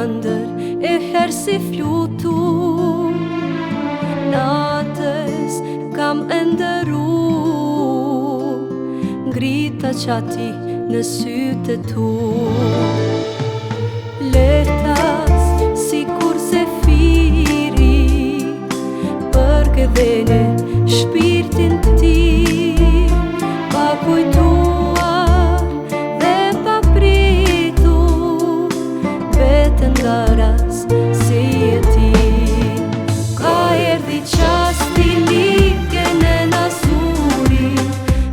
andër e herë si flutur. Natës kam endëru ngrita qati në sytë tu. Lehtas si kur zefiri përgëdhene shpirtin ti, pa kujtuar dhe pa pritu vetën nga ras si e ti. Ka erdhi qasti ligën e nasuri,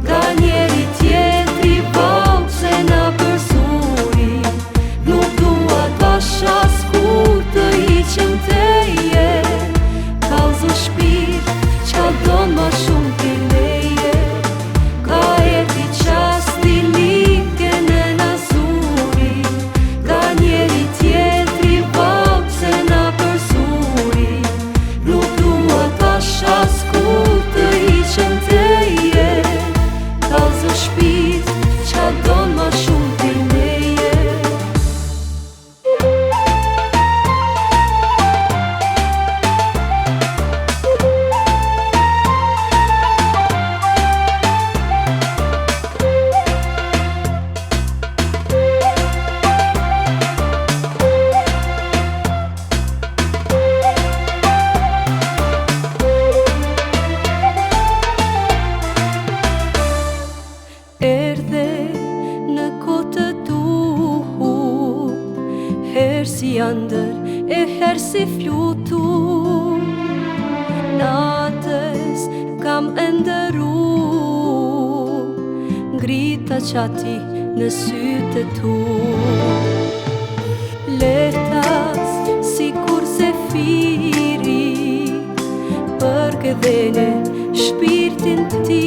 ka njeri tjetri vauqse na përsuri. Nuk dua t'basha s'kur të hiqem teje, kallëzu shpirt qa don ma shumë t'i leje. Ka erdhi qasti ligën e nasuri, ka njeri tjetri vauqse na përsuri. Nuk dua t'basha s'kur të hiqem teje, kallëzu shpirt qa don ma shumë t'i leje. Erdhe në kotë duhur, herë si andër e herë si flutur. Natës kam endëru ngrita qati në sytë tu. Lehtas si kur zefiri përgëdhene shpirtin ti,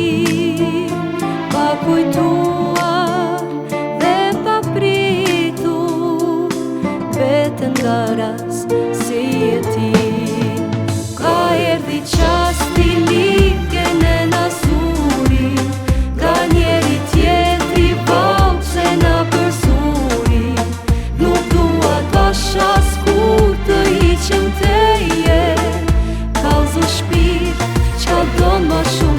pa kujtuar dhe pa pritu vetën nga ras si e ti. Ka erdhi qasti ligën e nasuri, ka njeri tjetri vauqse na përsuri. Nuk dua t'basha s'kur të hiqem teje, kallëzu shpirt qa don ma shumë